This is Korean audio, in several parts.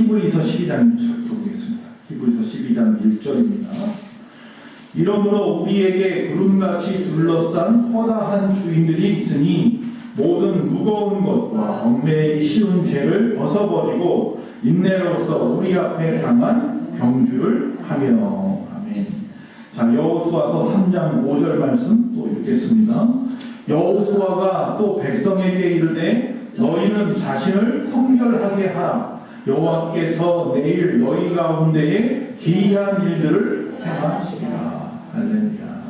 히브리서 12장 보겠습니다. 히브리서 12장 1절입니다. 이러므로 우리에게 구름같이 둘러싼 허다한 주인들이 있으니 모든 무거운 것과 얽매이기 쉬운 죄를 벗어버리고 인내로써 우리 앞에 당한 경주를 하며. 아멘. 자, 여호수아서 3장 5절 말씀 또 읽겠습니다. 여호수아가 또 백성에게 이르되 너희는 자신을 성결하게 하라. 여호와께서 내일 너희 가운데에 기이한 일들을 행하시리라. 할렐루야.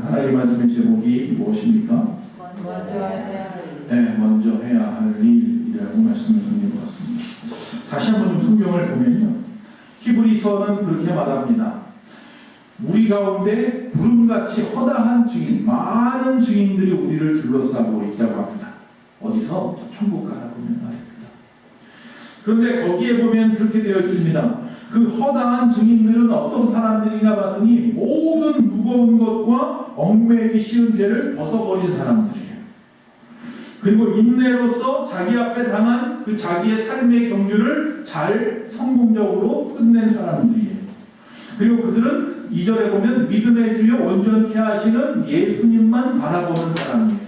하나님의 말씀의 제목이 무엇입니까? 먼저 해야 할 일이라고 말씀을 드린 것 같습니다. 다시 한번 좀 성경을 보면요, 히브리서는 그렇게 말합니다. 우리 가운데 구름같이 허다한 증인, 많은 증인들이 우리를 둘러싸고 있다고 합니다. 어디서? 천국 가라 보면 말입니다. 그런데 거기에 보면 그렇게 되어 있습니다. 그 허다한 증인들은 어떤 사람들인가 봤더니 모든 무거운 것과 얽매이기 쉬운 죄를 벗어버린 사람들이에요. 그리고 인내로서 자기 앞에 당한 그 자기의 삶의 경주를 잘 성공적으로 끝낸 사람들이에요. 그리고 그들은 2절에 보면 믿음의 주여 온전케 하시는 예수님만 바라보는 사람이에요.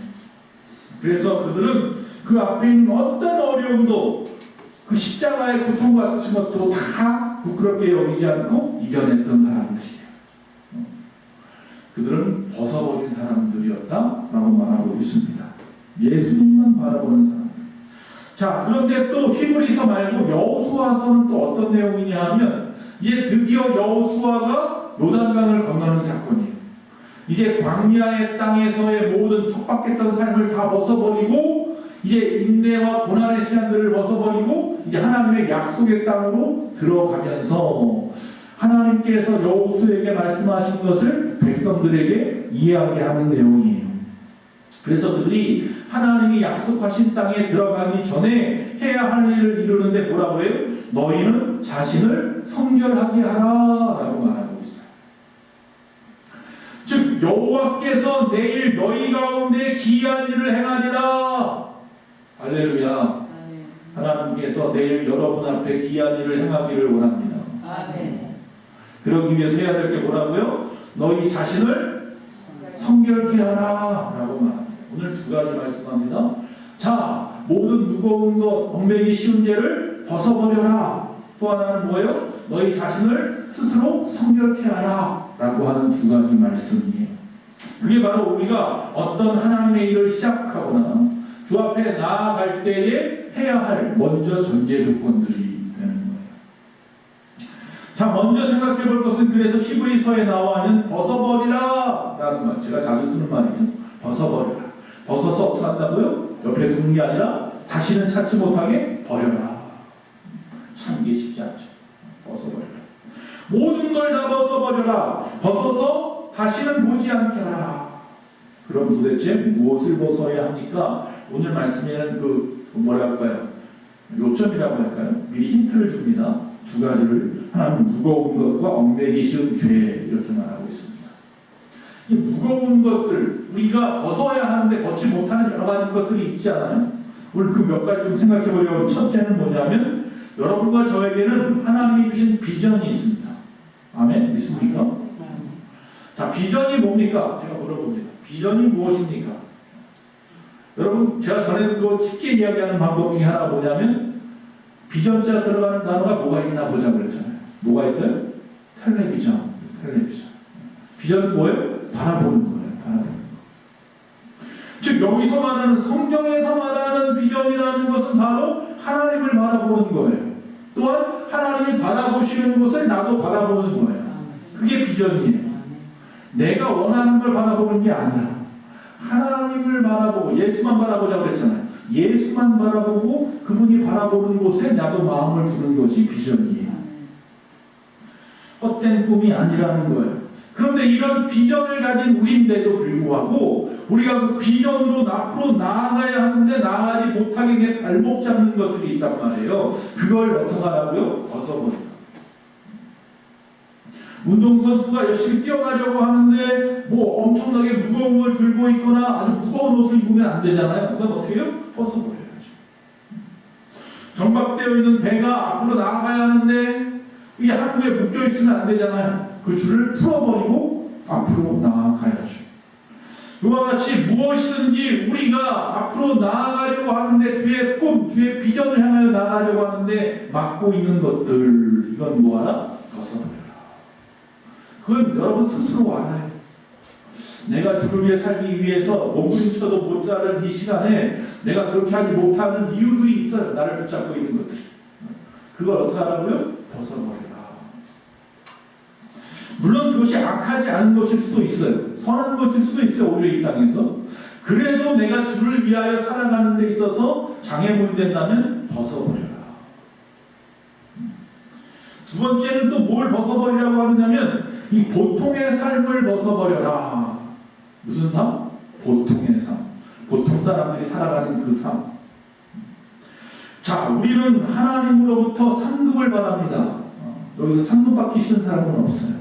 그래서 그들은 그 앞에 있는 어떤 어려움도, 그 십자가의 고통 같은 것도 다 부끄럽게 여기지 않고 이겨냈던 사람들이에요. 그들은 벗어버린 사람들이었다라고 말하고 있습니다. 예수님만 바라보는 사람들. 자, 그런데 또 히브리서 말고 여호수아서는 또 어떤 내용이냐 하면, 이제 드디어 여호수아가 요단강을 건너는 사건이에요. 이제 광야의 땅에서의 모든 척박했던 삶을 다 벗어버리고 이제 인내와 고난의 시간들을 벗어버리고 이제 하나님의 약속의 땅으로 들어가면서 하나님께서 여호수에게 말씀하신 것을 백성들에게 이야기하는 내용이에요. 그래서 그들이 하나님이 약속하신 땅에 들어가기 전에 해야 할 일을 이루는데 뭐라고 해요? 너희는 자신을 성결하게 하라 라고 말하고 있어요. 즉 여호와께서 내일 너희 가운데 기이한 일을 행하리라. 할렐루야. 하나님께서 내일 여러분 앞에 기이한 일을 행하기를 원합니다. 아멘. 그러기 위해서 해야 될 게 뭐라고요? 너희 자신을 성결케 하라 라고 말합니다. 오늘 두 가지 말씀합니다. 자, 모든 무거운 것, 얽매이기 쉬운 죄를 벗어버려라. 또 하나는 뭐예요? 너희 자신을 스스로 성결케 하라 라고 하는 두 가지 말씀이에요. 그게 바로 우리가 어떤 하나님의 일을 시작하거나 주 앞에 나아갈 때에 해야 할 먼저 전제 조건들이 되는 거예요. 자, 먼저 생각해 볼 것은 그래서 히브리서에 나와 있는 벗어버리라 라는 말, 제가 자주 쓰는 말이죠. 벗어버리라. 벗어서 어떻게 한다고요? 옆에 두는 게 아니라 다시는 찾지 못하게 버려라. 참 이게 쉽지 않죠. 벗어버려라. 모든 걸 다 벗어버려라. 벗어서 다시는 보지 않게 하라. 그럼 도대체 무엇을 벗어야 합니까? 오늘 말씀에는 그 뭐랄까요? 요점이라고 할까요? 미리 힌트를 줍니다. 두 가지를. 하나는 무거운 것과 얽매이기 쉬운 죄, 이렇게 말하고 있습니다. 이 무거운 것들, 우리가 벗어야 하는데 벗지 못하는 여러 가지 것들이 있지 않아요? 오늘 그 몇 가지 좀 생각해 보려고. 첫째는 뭐냐면 여러분과 저에게는 하나님이 주신 비전이 있습니다. 아멘? 믿습니까? 자, 비전이 뭡니까? 제가 물어봅니다. 비전이 무엇입니까? 여러분, 제가 전에 그거 쉽게 이야기하는 방법 중에 하나가 뭐냐면 비전자 들어가는 단어가 뭐가 있나 보자 그랬잖아요. 뭐가 있어요? 텔레비전. 비전은 뭐예요? 바라보는 거예요. 바라보는 거. 즉 여기서 말하는, 성경에서 말하는 비전이라는 것은 바로 하나님을 바라보는 거예요. 또한 하나님이 바라보시는 것을 나도 바라보는 거예요. 그게 비전이에요. 내가 원하는 걸 바라보는 게 아니라 하나님을 바라보고, 예수만 바라보자고 그랬잖아요. 예수만 바라보고 그분이 바라보는 곳에 나도 마음을 두는 것이 비전이에요. 헛된 꿈이 아니라는 거예요. 그런데 이런 비전을 가진 우리인데도 불구하고 우리가 그 비전으로 앞으로 나아가야 하는데 나아가지 못하게 내 발목 잡는 것들이 있단 말이에요. 그걸 어떻게 하라고요? 벗어버린다. 운동선수가 열심히 뛰어가려고 하는데 뭐 엄청나게 무거운 걸 들고 있거나 아주 무거운 옷을 입으면 안 되잖아요. 그건 어떻게 해요? 벗어버려야죠. 정박되어 있는 배가 앞으로 나아가야 하는데 이게 항구에 묶여 있으면 안 되잖아요. 그 줄을 풀어버리고 앞으로 나아가야죠. 이와 같이 무엇이든지 우리가 앞으로 나아가려고 하는데 주의 꿈, 주의 비전을 향하여 나아가려고 하는데 막고 있는 것들, 이건 뭐하라? 벗어버려라. 그건 여러분 스스로 알아요. 내가 주를 위해 살기 위해서 몸부림쳐도 못 자는 이 시간에 내가 그렇게 하지 못하는 이유들이 있어요. 나를 붙잡고 있는 것들이. 그걸 어떻게 하라고요? 벗어버려라. 물론 그것이 악하지 않은 것일 수도 있어요. 선한 것일 수도 있어요. 오히려 이 땅에서. 그래도 내가 주를 위하여 살아가는 데 있어서 장애물이 된다면 벗어버려라. 두 번째는 또 뭘 벗어버리라고 하느냐면 이 보통의 삶을 벗어버려라. 무슨 삶? 보통의 삶. 보통 사람들이 살아가는 그 삶. 자, 우리는 하나님으로부터 상급을 바랍니다. 여기서 상급 받기 싫은 사람은 없어요.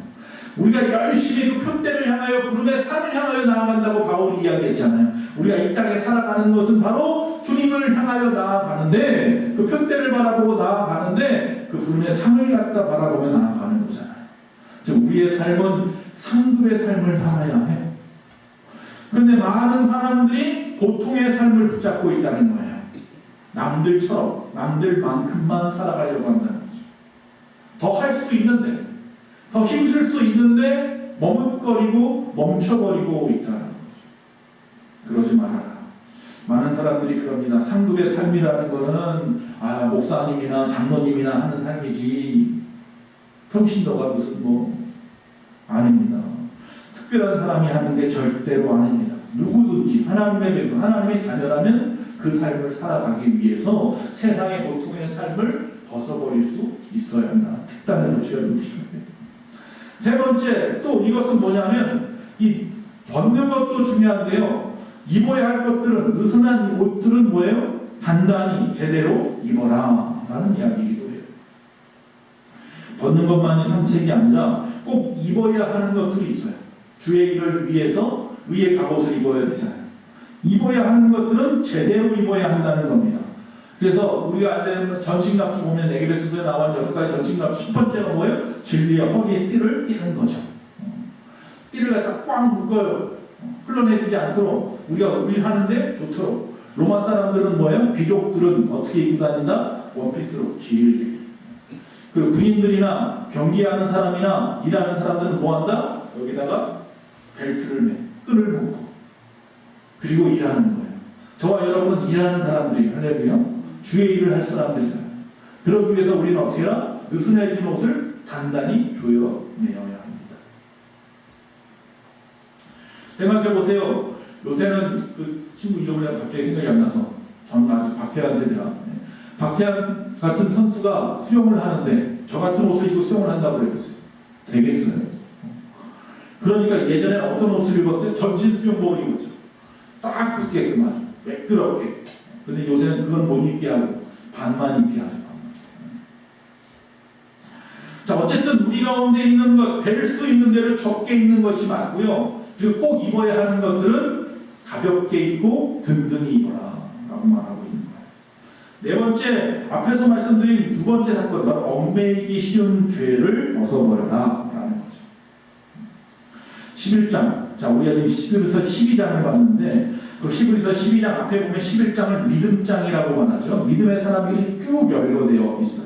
우리가 열심히 그 표대를 향하여 구름의 산을 향하여 나아간다고 바울이 이야기했잖아요. 우리가 이 땅에 살아가는 것은 바로 주님을 향하여 나아가는데 그 표대를 바라보고 나아가는데 그 구름의 산을 갖다 바라보며 나아가는 거잖아요. 즉 우리의 삶은 상급의 삶을 살아야 해요. 그런데 많은 사람들이 보통의 삶을 붙잡고 있다는 거예요. 남들처럼 남들만큼만 살아가려고 한다는 거죠. 더 할 수 있는데 더 힘쓸 수 있는데 머뭇거리고 멈춰버리고 있다는 거죠. 그러지 말아라. 많은 사람들이 그럽니다. 상급의 삶이라는 것은 목사님이나 장로님이나 하는 삶이지 평신도가 무슨 아닙니다. 특별한 사람이 하는 게 절대로 아닙니다. 누구든지 하나님의 백성, 하나님의 자녀라면 그 삶을 살아가기 위해서 세상의 보통의 삶을 벗어버릴 수 있어야 한다. 특단의 조치가 필요해요. 세 번째, 또 이것은 뭐냐면 이 벗는 것도 중요한데요. 입어야 할 것들은, 느슨한 옷들은 뭐예요? 단단히 제대로 입어라 라는 이야기이기도 해요. 벗는 것만이 상책이 아니라 꼭 입어야 하는 것들이 있어요. 주의 일을 위해서 의의 갑옷을 입어야 되잖아요. 입어야 하는 것들은 제대로 입어야 한다는 겁니다. 그래서 우리가 안 되는 전신갑주 보면 에베소서에 나온 6가지 전신갑주 첫 번째가 뭐예요? 진리의 허리에 띠를 띠는 거죠. 띠를 갖다 꽉 묶어요. 흘러내리지 않도록 우리가 일하는데 좋도록. 로마 사람들은 뭐예요? 귀족들은 어떻게 입고 다닌다? 원피스로 길게. 그리고 군인들이나 경기하는 사람이나 일하는 사람들은 뭐한다? 여기다가 벨트를 매, 끈을 묶고 그리고 일하는 거예요. 저와 여러분은 일하는 사람들이에요. 할렐루야. 주의 일을 할 사람들이잖아요. 그러기 위해서 우리는 어떻게 해라? 느슨해진 옷을 단단히 조여 매어야 합니다. 생각해보세요. 요새는 그 친구 이름을 갑자기 생각이 안 나서 저는 아직 박태환 세대라. 박태환 같은 선수가 수영을 하는데 저 같은 옷을 입고 수영을 한다고 그랬어요. 되겠어요? 그러니까 예전에 어떤 옷을 입었어요? 전신 수영복을 입었죠. 딱 붙게끔 하죠. 매끄럽게. 근데 요새는 그건 못 입게 하고 반만 입게 하죠. 자, 어쨌든 우리 가운데 있는 것, 될 수 있는 대로 적게 입는 것이 맞고요. 그리고 꼭 입어야 하는 것들은 가볍게 입고 든든히 입어라 라고 말하고 있는 거예요. 네 번째, 앞에서 말씀드린 두 번째 사건, 바로 얽매이기 쉬운 죄를 벗어버려라 라는 거죠. 11장. 자, 우리가 지금 11에서 12장을 봤는데 그 11에서 12장 앞에 보면 11장을 믿음장이라고 말하죠. 믿음의 사람들이 쭉 연결되어 있어요.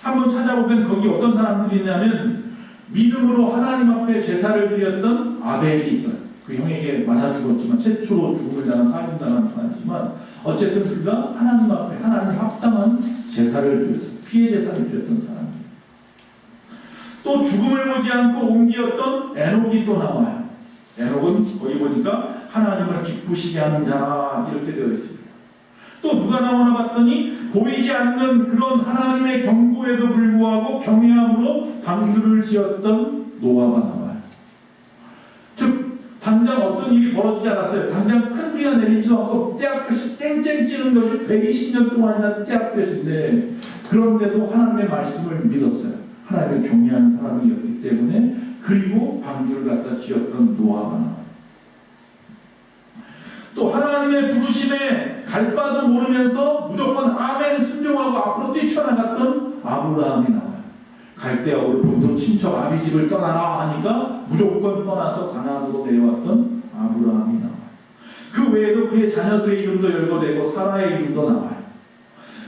한번 찾아보면 거기 어떤 사람들이 있냐면 믿음으로 하나님 앞에 제사를 드렸던 아벨이 있어요. 그 형에게 맞아 죽었지만 최초로 죽음을 당한 살인당한 사람이지만 어쨌든 그가 하나님 앞에 하나님 합당한 제사를 드렸어요. 피해 제사를 드렸던 사람. 또 죽음을 보지 않고 옮기었던 에녹이 또 나와요. 에녹은 거기 보니까 하나님을 기쁘시게 하는 자 이렇게 되어 있습니다. 또 누가 나오나 봤더니 보이지 않는 그런 하나님의 경고에도 불구하고 경외함으로 방주를 지었던 노아가 나와요. 즉 당장 어떤 일이 벌어지지 않았어요. 당장 큰 비가 내리지도 않고 떼약볕이 땡땡 찌는 것이 120년 동안이나 떼약볕인데 그런데도 하나님의 말씀을 믿었어요. 하나님을 경외하는 사람이었기 때문에. 그리고 방주를 갖다 지었던 노아가 나와요. 또 하나님의 부르심에 갈 바도 모르면서 무조건 아멘 순종하고 앞으로 뛰쳐나갔던 아브라함이 나와요. 갈대아 우르 본토 친척 아비 집을 떠나라 하니까 무조건 떠나서 가나안으로 내려왔던 아브라함이 나와요. 그 외에도 그의 자녀들의 이름도 열거되고 사라의 이름도 나와요.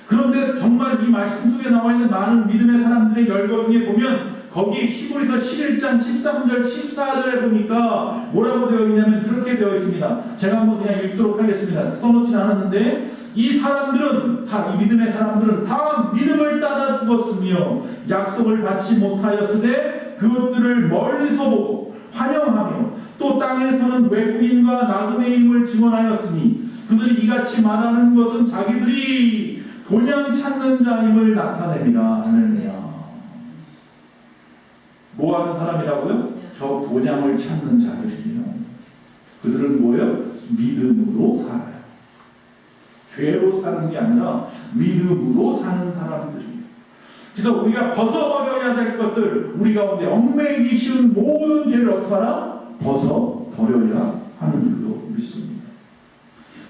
그런데 정말 이 말씀 속에 나와 있는 많은 믿음의 사람들의 열거 중에 보면 거기 히브리서 11장 13절 14절에 보니까 뭐라고 되어 있냐면 그렇게 되어 있습니다. 제가 한번 그냥 읽도록 하겠습니다. 써놓진 않았는데 이 사람들은 다, 이 믿음의 사람들은 다 믿음을 따라 죽었으며 약속을 받지 못하였으되 그것들을 멀리서 보고 환영하며 또 땅에서는 외국인과 나그네의 힘을 증언하였으니 그들이 이같이 말하는 것은 자기들이 본향 찾는 자임을 나타냅니다. 할렐루야. 뭐하는 사람이라고요? 저 본향을 찾는 자들이에요. 그들은 뭐예요? 믿음으로 살아요. 죄로 사는 게 아니라 믿음으로 사는 사람들이에요. 그래서 우리가 벗어버려야 될 것들, 우리 가운데 얽매이기 쉬운 모든 죄를 어떻게 하라? 벗어버려야 하는 줄로 믿습니다.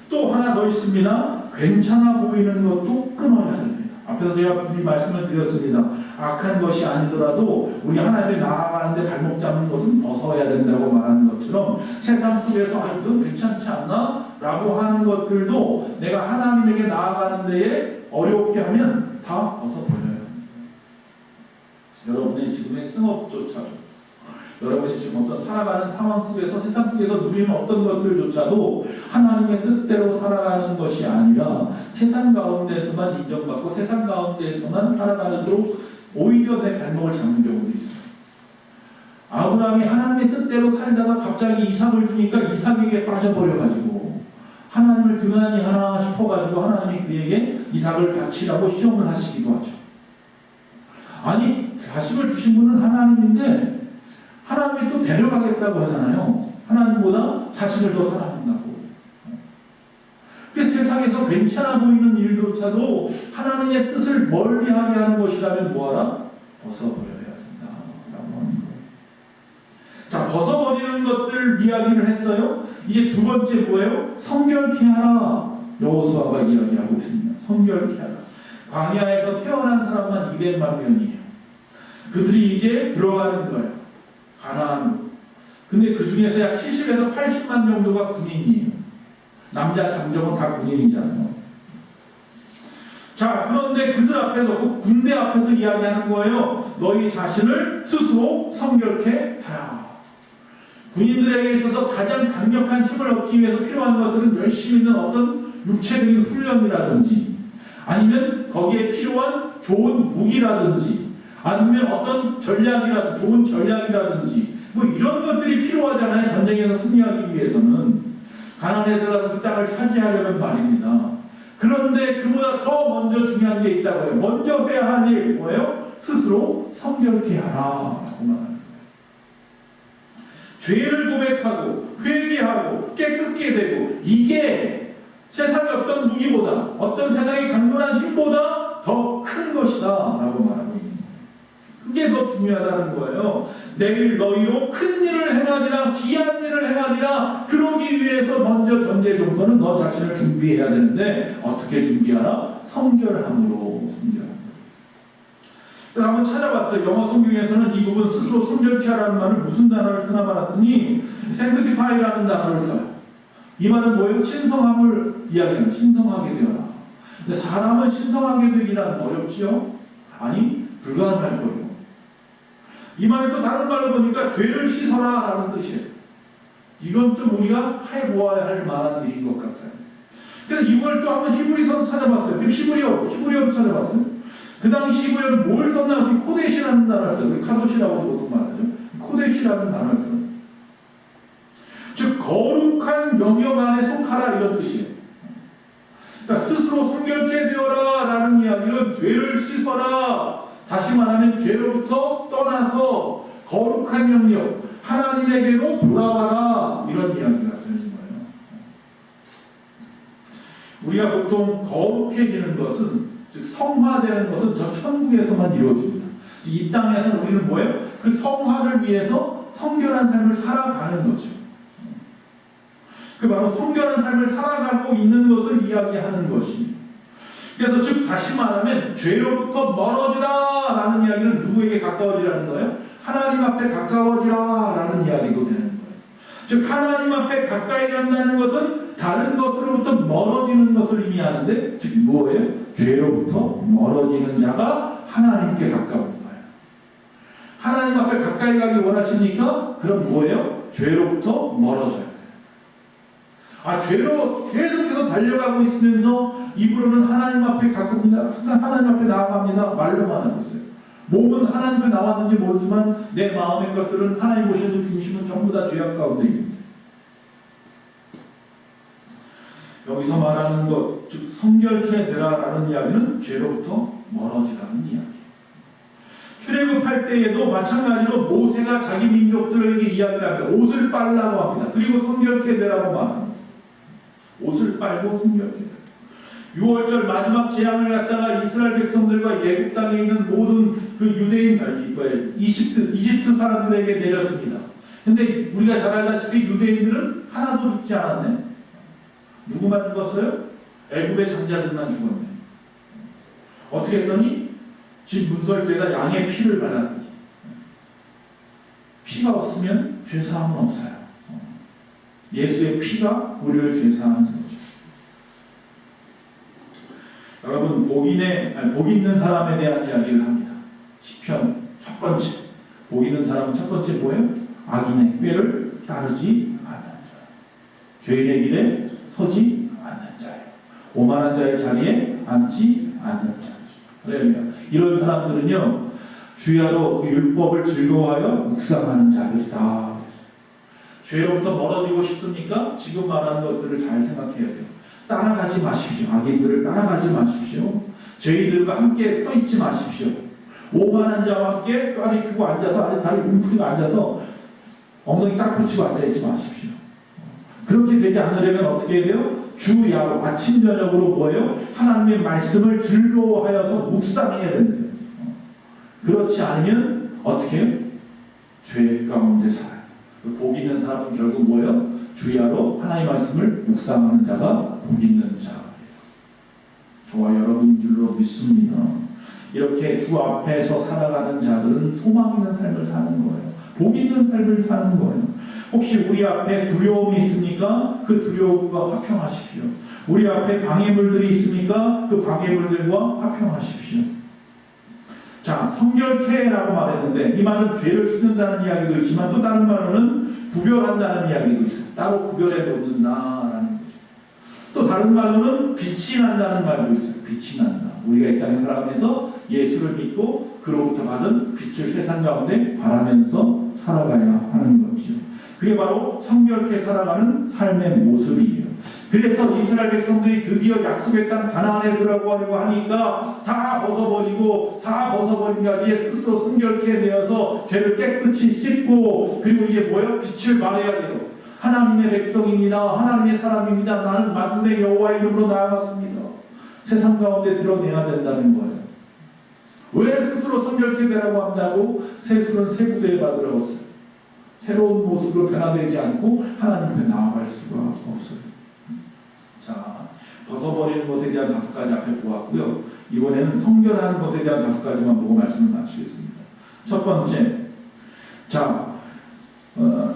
또 하나 더 있습니다. 괜찮아 보이는 것도 끊어야 됩니다. 앞에서 제가 이 말씀을 드렸습니다. 악한 것이 아니더라도 우리 하나님께 나아가는데 발목 잡는 것은 벗어야 된다고 말하는 것처럼 세상 속에서 이건 괜찮지 않나? 라고 하는 것들도 내가 하나님에게 나아가는 데에 어렵게 하면 다 벗어버려야 합니다. 여러분의 지금의 생업조차도 여러분이 지금 어떤 살아가는 상황 속에서 세상 속에서 누리는 어떤 것들조차도 하나님의 뜻대로 살아가는 것이 아니라 세상 가운데에서만 인정받고 세상 가운데에서만 살아가도록 오히려 내 발목을 잡는 경우도 있어요. 아브라함이 하나님의 뜻대로 살다가 갑자기 이삭을 주니까 이삭에게 빠져버려가지고 하나님을 등한히 하나 싶어가지고 하나님이 그에게 이삭을 바치라고 시험을 하시기도 하죠. 아니 자식을 주신 분은 하나님인데 하나님이 또 데려가겠다고 하잖아요. 하나님보다 자식을 더 사랑한다고. 그래서 세상에서 괜찮아 보이는 일조차도 하나님의 뜻을 멀리하게 하는 것이라면 뭐하라? 벗어버려야 된다라고 하는 거예요. 자, 벗어버리는 것들 이야기를 했어요. 이제 두 번째 뭐예요? 성결케 하라. 여호수아가 이야기하고 있습니다. 성결케 하라. 광야에서 태어난 사람만 200만 명이에요. 그들이 이제 들어가는 거예요. 가나안으로. 근데 그 중에서 약 70에서 80만 정도가 군인이에요. 남자 장정은 다 군인이잖아요. 자, 그런데 그들 앞에서, 그 군대 앞에서 이야기하는 거예요. 너희 자신을 스스로 성결케 하라. 군인들에게 있어서 가장 강력한 힘을 얻기 위해서 필요한 것들은 열심히 있는 어떤 육체적인 훈련이라든지 아니면 거기에 필요한 좋은 무기라든지 아니면 어떤 전략이라든지 좋은 전략이라든지 뭐 이런 것들이 필요하잖아요. 전쟁에서 승리하기 위해서는 가나안에 들어가서 그 땅을 차지하려면 말입니다. 그런데 그보다 더 먼저 중요한 게 있다고 해요. 먼저 해야 할 일 뭐예요? 스스로 성결케 하라 라고 말하는 거예요. 죄를 고백하고 회개하고 깨끗게 되고 이게 세상의 어떤 무기보다 어떤 세상의 강건한 힘보다 더 큰 것이다 라고 말하고 있는 거예요. 그게 더 중요하다는 거예요. 내일 너희로 큰 일을 행하리라 귀한 일을 행하리라. 그러기 위해서 먼저 전제 조건은 너 자신을 준비해야 되는데 어떻게 준비하라? 성결함으로 성결함. 그래서 한번 찾아봤어요. 영어 성경에서는 이 부분 스스로 성결케 하라는 말을 무슨 단어를 쓰나 봤더니 sanctify라는 단어를 써요. 이 말은 뭐예요? 신성함을 이야기하는 신성하게 되어라. 근데 사람은 신성하게 되기란 어렵지요? 아니 불가능할 거예요. 이 말을 또 다른 말로 보니까 죄를 씻어라 라는 뜻이에요. 이건 좀 우리가 해보아야 할 만한 일인 것 같아요. 그래서 이걸 또 한번 히브리서 찾아봤어요. 히브리어로 찾아봤어요. 그 당시 히브리어는 뭘 썼나? 코데시라는 단어를 써요. 카도시라고 보통 말하죠. 코데시라는 단어를 써요. 즉 거룩한 영역 안에 속하라 이런 뜻이에요. 그러니까 스스로 성결케 되어라 라는 이야기는 죄를 씻어라. 다시 말하면 죄로부터 떠나서 거룩한 영역 하나님에게로 돌아와라 이런 이야기가 되는 거예요. 우리가 보통 거룩해지는 것은 즉 성화되는 것은 저 천국에서만 이루어집니다. 이 땅에서는 우리는 뭐예요? 그 성화를 위해서 성결한 삶을 살아가는 거죠. 그 바로 성결한 삶을 살아가고 있는 것을 이야기하는 것입니다. 그래서 즉 다시 말하면 죄로부터 멀어지라 라는 이야기는 누구에게 가까워지라는 거예요? 하나님 앞에 가까워지라 라는 이야기도 되는 거예요. 즉 하나님 앞에 가까이 간다는 것은 다른 것으로부터 멀어지는 것을 의미하는데 즉 뭐예요? 죄로부터 멀어지는 자가 하나님께 가까운 거예요. 하나님 앞에 가까이 가기 원하십니까? 그럼 뭐예요? 죄로부터 멀어져야 돼요. 죄로 계속해서 달려가고 있으면서 입으로는 하나님 앞에 가깝습니다. 하나님 앞에 나아갑니다. 말로만 하고 있어요. 몸은 하나님 앞에 나왔는지 모르지만 내 마음의 것들은 하나님 보시는 중심은 전부 다 죄악 가운데 있습니다. 여기서 말하는 것, 즉 성결케 되라라는 이야기는 죄로부터 멀어지라는 이야기. 출애굽할 때에도 마찬가지로 모세가 자기 민족들에게 이야기를 합니다. 옷을 빨라고 합니다. 그리고 성결케 되라고 말합니다. 옷을 빨고 성결케 되라. 6월절 마지막 재앙을 갖다가 이스라엘 백성들과 예굽 땅에 있는 모든 그 유대인, 이집트 사람들에게 내렸습니다. 근데 우리가 잘 알다시피 유대인들은 하나도 죽지 않았네. 누구만 죽었어요? 애굽의 장자들만 죽었네. 어떻게 했더니 집 문설주에다 양의 피를 발랐더니 피가 없으면 죄사함은 없어요. 예수의 피가 우리를 죄사하는 거죠. 여러분 복 있는 사람에 대한 이야기를 합니다. 시편 첫 번째 복 있는 사람은 첫 번째 뭐예요? 악인의 꾀를 따르지 않는 자, 죄인의 길에 서지 않는 자예요. 오만한 자의 자리에 앉지 않는 자죠. 이런 사람들은요 주야로 그 율법을 즐거워하여 묵상하는 자들이다. 죄로부터 멀어지고 싶습니까? 지금 말하는 것들을 잘 생각해야 돼요. 따라가지 마십시오. 악인들을 따라가지 마십시오. 죄인들과 함께 서 있지 마십시오. 오만한 자와 함께 다리 펴고 앉아서 다리 웅크리고 앉아서 엉덩이 딱 붙이고 앉아있지 마십시오. 그렇게 되지 않으려면 어떻게 해야 돼요? 주야로 아침 저녁으로 뭐예요? 하나님의 말씀을 즐거워하여서 묵상해야 된대요. 그렇지 않으면 어떻게 해요? 죄 가운데 살아요. 복 있는 사람은 결국 뭐예요? 주야로 하나님의 말씀을 묵상하는 자가 복 있는 자예요. 저와 여러분인 줄로 믿습니다. 이렇게 주 앞에서 살아가는 자들은 소망 있는 삶을 사는 거예요. 복 있는 삶을 사는 거예요. 혹시 우리 앞에 두려움이 있습니까? 그 두려움과 화평하십시오. 우리 앞에 방해물들이 있습니까? 그 방해물들과 화평하십시오. 자, 성결케라고 말했는데 이 말은 죄를 씻는다는 이야기도 있지만 또 다른 말로는 구별한다는 이야기도 있어요. 따로 구별해 놓는다라는 거죠. 또 다른 말로는 빛이 난다는 말도 있어요. 빛이 난다. 우리가 이 땅에 살아가면서 예수를 믿고 그로부터 받은 빛을 세상 가운데 바라면서 살아가야 하는 거죠. 그게 바로 성결케 살아가는 삶의 모습이에요. 그래서 이스라엘 백성들이 드디어 약속의 땅 가나안에 들어가려고 하니까 다 벗어버린 뒤에 스스로 성결케 되어서 죄를 깨끗이 씻고 그리고 이제 뭐예요? 빛을 발해야 돼요. 하나님의 백성입니다. 하나님의 사람입니다. 나는 만군의 여호와 이름으로 나아갔습니다. 세상 가운데 드러내야 된다는 거예요. 왜 스스로 성결케 되라고 한다고? 세술은 새 부대에 받으러 왔어요. 새로운 모습으로 변화되지 않고 하나님 앞에 나아갈 수가 없어요. 자, 벗어버리는 것에 대한 5가지 앞에 보았고요. 이번에는 성결하는 것에 대한 5가지만 보고 말씀을 마치겠습니다. 첫 번째, 자,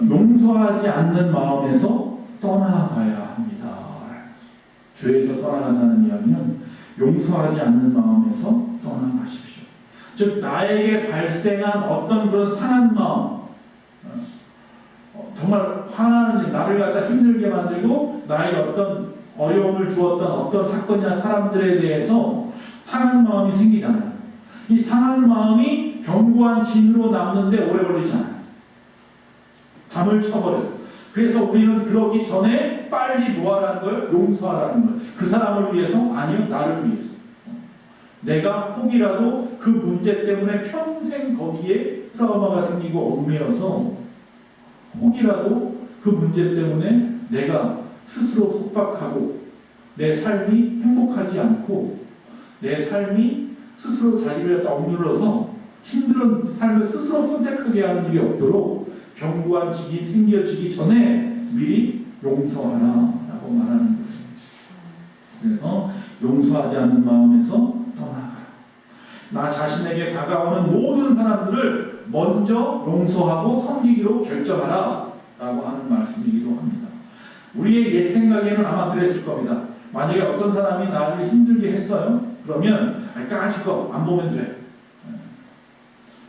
용서하지 않는 마음에서 떠나가야 합니다. 죄에서 떠나간다는 이야기는 용서하지 않는 마음에서 떠나가십시오. 즉 나에게 발생한 어떤 그런 상한 마음, 정말 화나는 나를 갖다 힘들게 만들고 나에게 어떤 어려움을 주었던 어떤 사건이나 사람들에 대해서 상한 마음이 생기잖아요. 이 상한 마음이 견고한 진으로 남는데 오래 걸리지 않아요. 담을 쳐버려요. 그래서 우리는 그러기 전에 빨리 뭐하라는 거예요? 용서하라는 거예요. 그 사람을 위해서? 아니요, 나를 위해서. 내가 혹이라도 그 문제 때문에 평생 거기에 트라우마가 생기고 얽매여서 혹이라도 그 문제 때문에 내가 스스로 속박하고 내 삶이 행복하지 않고 내 삶이 스스로 자기를 갖다 억눌러서 힘든 삶을 스스로 선택하게 하는 일이 없도록 견고한 직이 생겨지기 전에 미리 용서하라 라고 말하는 거예요. 그래서 용서하지 않는 마음에서 떠나가라. 나 자신에게 다가오는 모든 사람들을 먼저 용서하고 섬기기로 결정하라 라고 하는 말씀이기도 합니다. 우리의 옛 생각에는 아마 그랬을 겁니다. 만약에 어떤 사람이 나를 힘들게 했어요? 그러면 까짓거 안 보면 돼.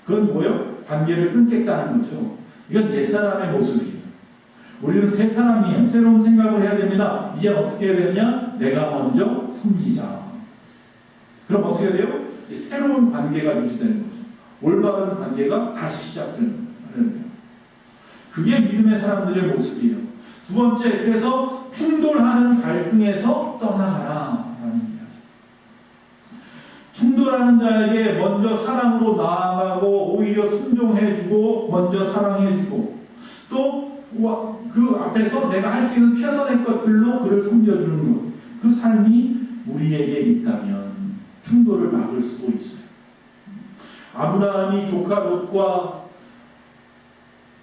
그건 뭐예요? 관계를 끊겠다는 거죠. 이건 옛사람의 모습이에요. 우리는 새 사람이에요. 새로운 생각을 해야 됩니다. 이제 어떻게 해야 되냐? 내가 먼저 섬기자. 그럼 어떻게 돼요? 새로운 관계가 유지되는 거죠. 올바른 관계가 다시 시작되는 거예요. 그게 믿음의 사람들의 모습이에요. 두 번째, 그래서 충돌하는 갈등에서 떠나가라 라는 이야기. 충돌하는 자에게 먼저 사랑으로 나아가고 오히려 순종해주고 먼저 사랑해주고 또 그 앞에서 내가 할 수 있는 최선의 것들로 그를 섬겨주는 것, 그 삶이 우리에게 있다면 충돌을 막을 수도 있어요. 아브라함이 조카 롯과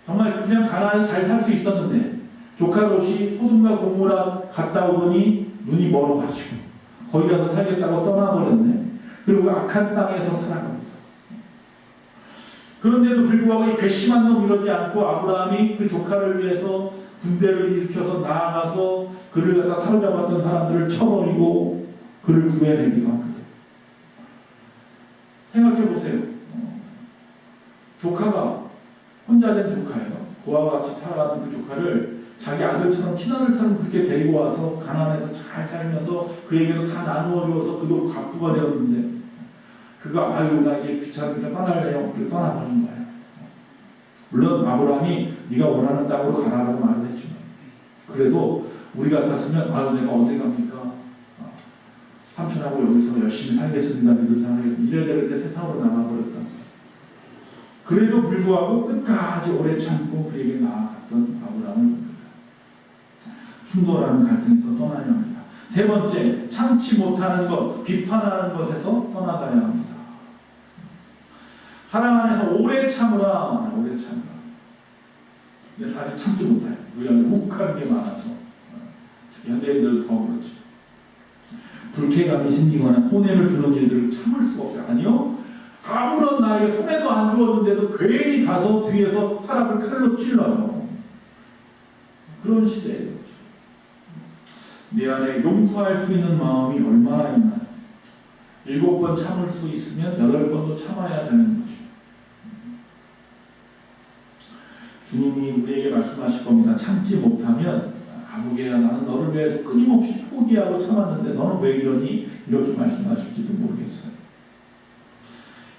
정말 그냥 가나안에서 잘 살 수 있었는데 조카 롯이 소돔과 고모라 갔다 오더니 눈이 멀어가지고 거기 가서 살겠다고 떠나버렸네. 그리고 악한 땅에서 살아갑니다. 그런데도 불구하고 이 괘씸한 놈 이러지 않고 아브라함이 그 조카를 위해서 군대를 일으켜서 나아가서 그를 갖다 사로잡았던 사람들을 쳐버리고 그를 구해내기도 합니다. 생각해보세요. 조카가 혼자 된 조카예요. 그와 같이 살아가는 그 조카를 자기 아들처럼 친아들처럼 그렇게 데리고 와서 가나안에서 잘 살면서 그에게도 다 나누어 주어서 그도 갑부가 되었는데 그가 아유 나 이제 귀찮으니까 떠날래요. 그리고 떠나버린 거예요. 물론 아브라함이 네가 원하는 땅으로 가라라고 말을 했지만 그래도 우리 같았으면 아유 내가 어디 갑니까? 삼촌하고 여기서 열심히 살겠습니다. 믿음 생활하겠습니다. 이래저래 세상으로 나가버렸다. 그래도 불구하고 끝까지 오래 참고 그에게 나아갔던 아브라함을 봅니다. 충돌하는 갈등에서 떠나야 합니다. 세 번째, 참지 못하는 것, 비판하는 것에서 떠나가야 합니다. 사랑 안에서 오래 참으라, 오래 참으라. 근데 사실 참지 못해요. 우리가 욱하는 게 많아서. 현대인들도 더 그렇죠. 불쾌감이 생기거나 손해를 주는 일들을 참을 수가 없어요. 아니요. 아무런 나에게 손해도 안 주었는데도 괜히 가서 뒤에서 사람을 칼로 찔러요. 그런 시대예요. 내 안에 용서할 수 있는 마음이 얼마나 있나요? 7번 참을 수 있으면 8번도 참아야 되는 거죠. 주님이 우리에게 말씀하실 겁니다. 참지 못하면 아무개야 나는 너를 위해서 끊임없이 포기하고 참았는데 너는 왜 이러니? 이렇게 말씀하실지도 모르겠어요.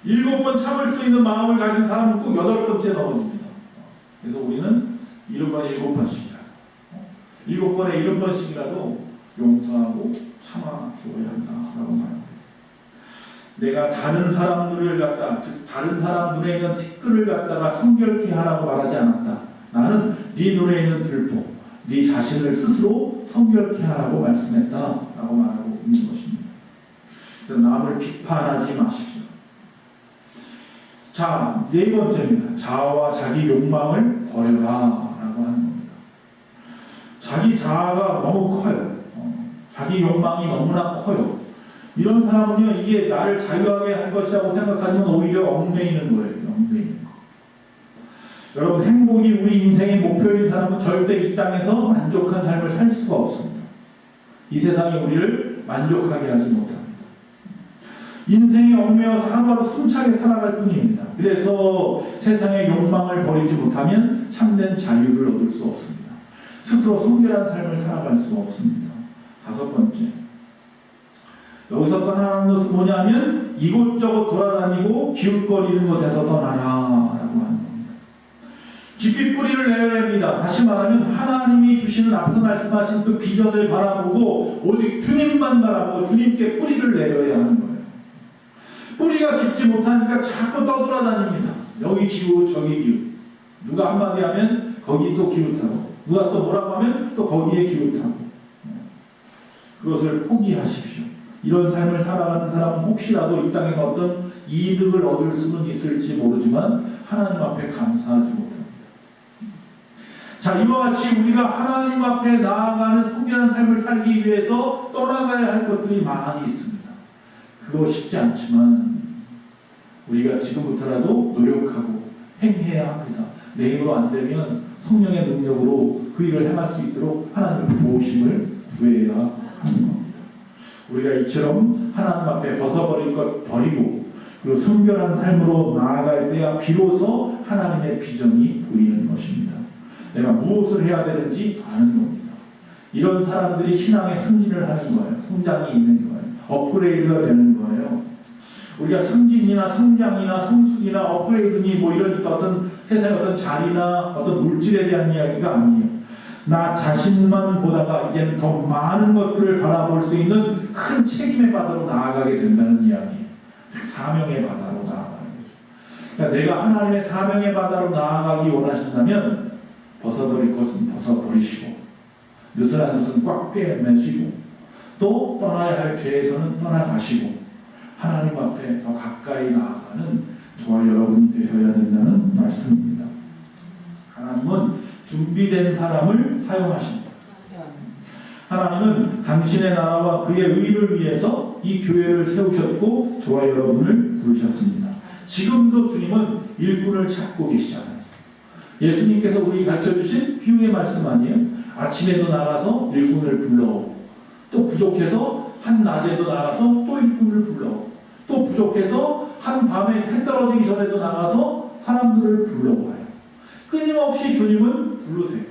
7번 참을 수 있는 마음을 가진 사람은 꼭 8번째 넘어집니다. 그래서 우리는 7번에 7번씩이라 7번에 7번씩이라도 용서하고 참아 주어야 한다라고 말합니다. 내가 다른 사람들을 갖다 즉 다른 사람 눈에 있는 티끌을 갖다가 성결케 하라고 말하지 않았다. 나는 네 눈에 있는 들보 네 자신을 스스로 성결케 하라고 말씀했다라고 말하고 있는 것입니다. 그래서 남을 비판하지 마십시오. 자, 네 번째입니다. 자아와 자기 욕망을 버려라 라고 하는 겁니다. 자기 자아가 너무 커요. 자기 욕망이 너무나 커요. 이런 사람은요, 이게 나를 자유하게 할 것이라고 생각하면 오히려 얽매이는 거예요. 얽매이는 거. 여러분, 행복이 우리 인생의 목표인 사람은 절대 이 땅에서 만족한 삶을 살 수가 없습니다. 이 세상이 우리를 만족하게 하지 못합니다. 인생이 얽매여서 하루하루 숨차게 살아갈 뿐입니다. 그래서 세상의 욕망을 버리지 못하면 참된 자유를 얻을 수 없습니다. 스스로 성결한 삶을 살아갈 수가 없습니다. 5번째, 여기서 떠나는 것은 뭐냐면 이곳저곳 돌아다니고 기웃거리는 것에서 떠나라 라고 하는 겁니다. 깊이 뿌리를 내야 합니다. 다시 말하면 하나님이 주시는 앞서 말씀하신 그 비전을 바라보고 오직 주님만 바라보고 주님께 뿌리를 내려야 하는 거예요. 뿌리가 깊지 못하니까 자꾸 떠돌아다닙니다. 여기 기웃 저기 기웃. 누가 한마디 하면 거기 또 기웃하고 누가 또 뭐라고 하면 또 거기에 기웃하고. 그것을 포기하십시오. 이런 삶을 살아가는 사람은 혹시라도 이 땅에서 어떤 이득을 얻을 수는 있을지 모르지만 하나님 앞에 감사하지 못합니다. 자, 이와 같이 우리가 하나님 앞에 나아가는 성결한 삶을 살기 위해서 떠나가야 할 것들이 많이 있습니다. 그거 쉽지 않지만 우리가 지금부터라도 노력하고 행해야 합니다. 내 힘으로 안 되면 성령의 능력으로 그 일을 행할 수 있도록 하나님의 도우심을 구해야 하는 겁니다. 우리가 이처럼 하나님 앞에 벗어버릴 것 버리고 그리고 성결한 삶으로 나아갈 때야 비로소 하나님의 비전이 보이는 것입니다. 내가 무엇을 해야 되는지 아는 겁니다. 이런 사람들이 신앙의 승진을 하는 거예요. 성장이 있는 거예요. 업그레이드가 되는 거예요. 우리가 승진이나 성장이나 성숙이나 업그레이드니 뭐 이러니까 어떤 세상의 어떤 자리나 어떤 물질에 대한 이야기가 아니에요. 나 자신만 보다가 이제는 더 많은 것들을 바라볼 수 있는 큰 책임의 바다로 나아가게 된다는 이야기. 사명의 바다로 나아가는 거죠. 그러니까 내가 하나님의 사명의 바다로 나아가기 원하신다면 벗어버릴 것은 벗어버리시고 느슨한 것은 꽉 빼매시고 또 떠나야 할 죄에서는 떠나가시고 하나님 앞에 더 가까이 나아가는 저와 여러분이 되셔야 된다는 말씀입니다. 하나님은 준비된 사람을 사용하십니다. 하나님은 당신의 나라와 그의 의를 위해서 이 교회를 세우셨고 저와 여러분을 부르셨습니다. 지금도 주님은 일꾼을 찾고 계시잖아요. 예수님께서 우리 가르쳐주신 비유의 말씀 아니에요? 아침에도 나가서 일꾼을 불러오고 또 부족해서 한낮에도 나가서 또 일꾼을 불러오고 또 부족해서 한밤에 해 떨어지기 전에도 나가서 사람들을 불러와요. 끊임없이 주님은 부르세요.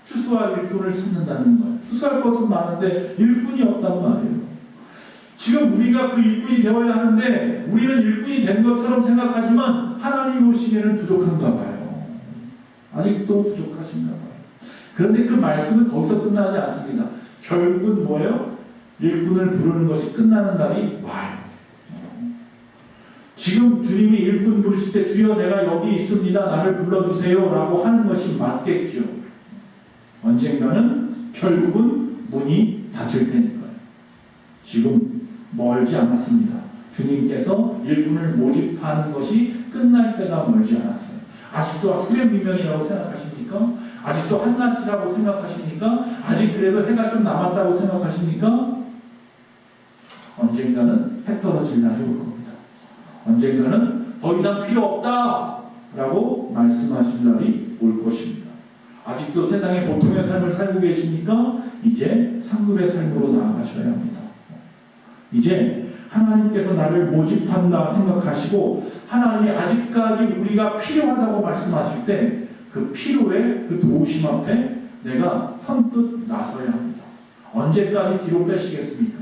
추수할 일꾼을 찾는다는 거예요. 추수할 것은 많은데 일꾼이 없단 말이에요. 지금 우리가 그 일꾼이 되어야 하는데 우리는 일꾼이 된 것처럼 생각하지만 하나님 보시기에는 부족한가 봐요. 아직도 부족하신가 봐요. 그런데 그 말씀은 거기서 끝나지 않습니다. 결국은 뭐예요? 일꾼을 부르는 것이 끝나는 날이 와요. 지금 주님이 일꾼 부르실 때 주여 내가 여기 있습니다. 나를 불러주세요 라고 하는 것이 맞겠죠. 언젠가는 결국은 문이 닫힐 테니까요. 지금 멀지 않았습니다. 주님께서 일꾼을 모집하는 것이 끝날 때가 멀지 않았어요. 아직도 새벽미명이라고 생각하십니까? 아직도 한낮이라고 생각하십니까? 아직 그래도 해가 좀 남았다고 생각하십니까? 언젠가는 해 떨어질 날이 올 겁니다. 언젠가는 더 이상 필요 없다라고 말씀하실 날이 올 것입니다. 아직도 세상의 보통의 삶을 살고 계십니까? 이제 상급의 삶으로 나아가셔야 합니다. 이제 하나님께서 나를 모집한다 생각하시고 하나님이 아직까지 우리가 필요하다고 말씀하실 때 그 필요의 그 도우심 앞에 내가 선뜻 나서야 합니다. 언제까지 뒤로 빼시겠습니까?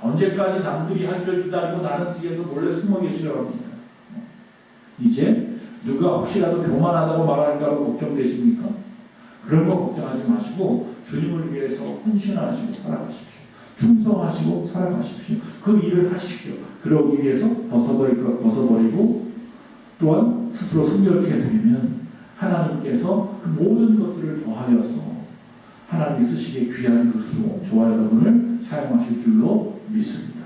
언제까지 남들이 하기를 기다리고 나는 뒤에서 몰래 숨어 계시려고 합니까? 이제 누가 혹시라도 교만하다고 말할까로 걱정되십니까? 그런 거 걱정하지 마시고 주님을 위해서 헌신하시고 살아가십시오. 충성하시고 살아가십시오. 그 일을 하십시오. 그러기 위해서 벗어버릴 것 벗어버리고 또한 스스로 성결케 되면 하나님께서 그 모든 것들을 더하여서 하나님이 쓰시기에 귀한 것으로 저와 여러분을 사용하실 줄로 믿습니다.